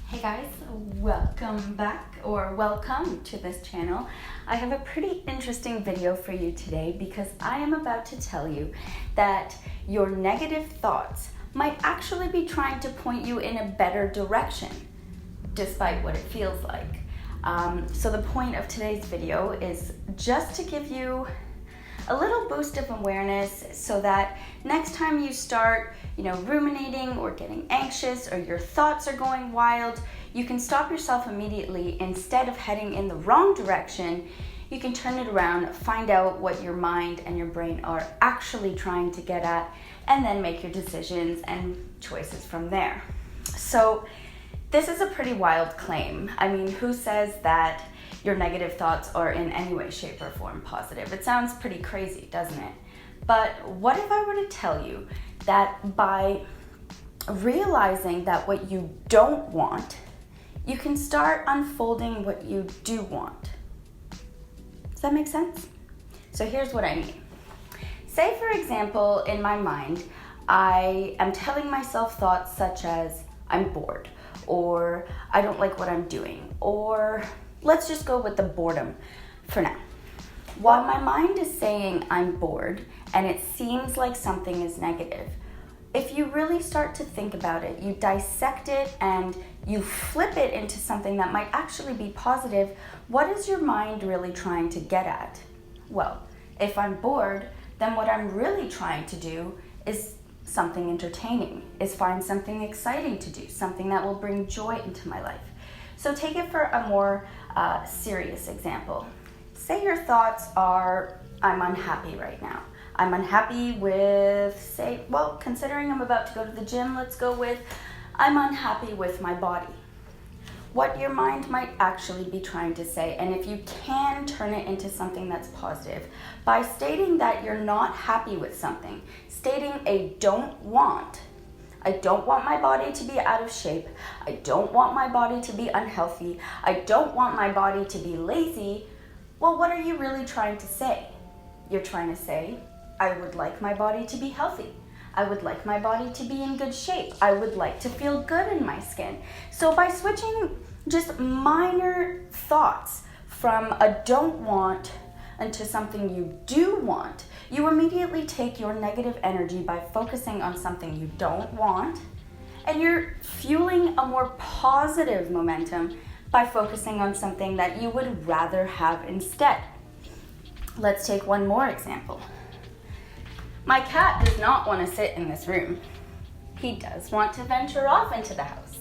Hey guys, welcome back or welcome to this channel. I have a pretty interesting video for you today because I am about to tell you that your negative thoughts might actually be trying to point you in a better direction despite what it feels like. So the point of today's video is just to give you a little boost of awareness so that next time you start, ruminating or getting anxious or your thoughts are going wild, you can stop yourself immediately. Instead of heading in the wrong direction, you can turn it around, find out what your mind and your brain are actually trying to get at, and then make your decisions and choices from there. So this is a pretty wild claim. I mean, who says that your negative thoughts are in any way, shape, or form positive? It sounds pretty crazy, doesn't it? But what if I were to tell you that by realizing that what you don't want, you can start unfolding what you do want? Does that make sense? So here's what I mean. Say, for example, in my mind, I am telling myself thoughts such as, I'm bored, or I don't like what I'm doing, or let's just go with the boredom for now. While my mind is saying I'm bored and it seems like something is negative, if you really start to think about it, you dissect it and you flip it into something that might actually be positive, what is your mind really trying to get at? Well, if I'm bored, then what I'm really trying to do is something entertaining, is find something exciting to do, something that will bring joy into my life. So take it for a more serious example. Say your thoughts are, I'm unhappy right now. I'm unhappy with, considering I'm about to go to the gym, let's go with, I'm unhappy with my body. What your mind might actually be trying to say, and if you can turn it into something that's positive, by stating that you're not happy with something, stating a don't want. I don't want my body to be out of shape. I don't want my body to be unhealthy. I don't want my body to be lazy. Well, what are you really trying to say? You're trying to say, I would like my body to be healthy. I would like my body to be in good shape. I would like to feel good in my skin. So by switching just minor thoughts from a don't want into something you do want, you immediately take your negative energy by focusing on something you don't want, and you're fueling a more positive momentum by focusing on something that you would rather have instead. Let's take one more example. My cat does not want to sit in this room. He does want to venture off into the house.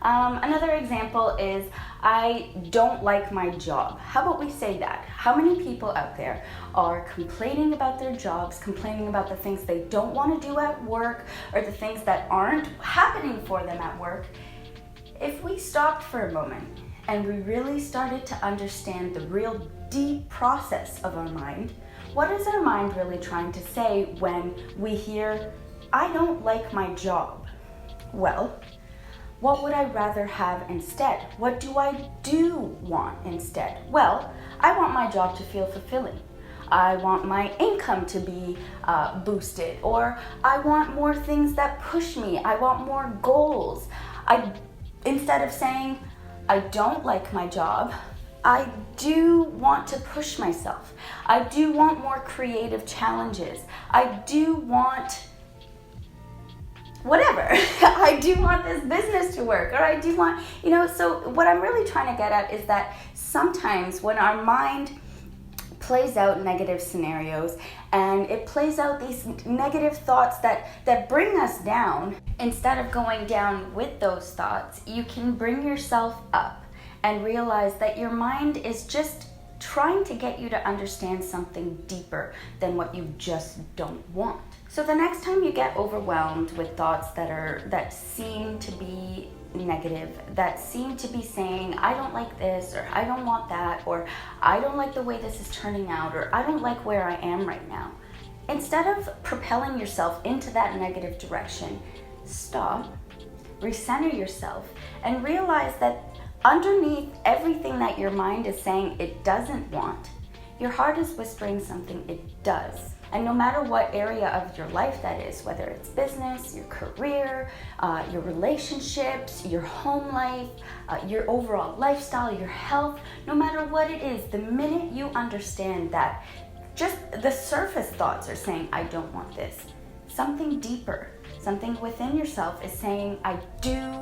Another example is, I don't like my job. How about we say that? How many people out there are complaining about their jobs, complaining about the things they don't want to do at work, or the things that aren't happening for them at work? If we stopped for a moment and we really started to understand the real deep process of our mind, what is our mind really trying to say when we hear, I don't like my job? Well, what would I rather have instead? What do I do want instead? Well, I want my job to feel fulfilling. I want my income to be boosted, or I want more things that push me. I want more goals. Instead of saying, I don't like my job, I do want to push myself. I do want more creative challenges. I do want whatever. I do want this business to work, or I do want, so what I'm really trying to get at is that sometimes when our mind plays out negative scenarios and it plays out these negative thoughts that bring us down, instead of going down with those thoughts, you can bring yourself up and realize that your mind is just trying to get you to understand something deeper than what you just don't want. So the next time you get overwhelmed with thoughts that seem to be negative, that seem to be saying, I don't like this, or I don't want that, or I don't like the way this is turning out, or I don't like where I am right now, instead of propelling yourself into that negative direction, stop, recenter yourself, and realize that underneath everything that your mind is saying it doesn't want, your heart is whispering something it does. And no matter what area of your life that is, whether it's business, your career, your relationships, your home life, your overall lifestyle, your health, no matter what it is, the minute you understand that just the surface thoughts are saying, I don't want this, something deeper, something within yourself is saying, I do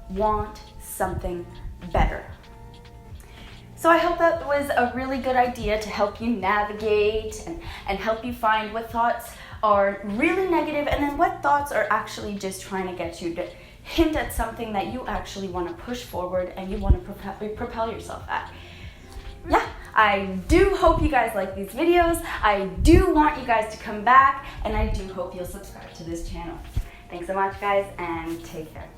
want something better. So I hope that was a really good idea to help you navigate and help you find what thoughts are really negative and then what thoughts are actually just trying to get you to hint at something that you actually want to push forward and you want to propel yourself at. Yeah, I do hope you guys like these videos. I do want you guys to come back, and I do hope you'll subscribe to this channel. Thanks so much, guys, and take care.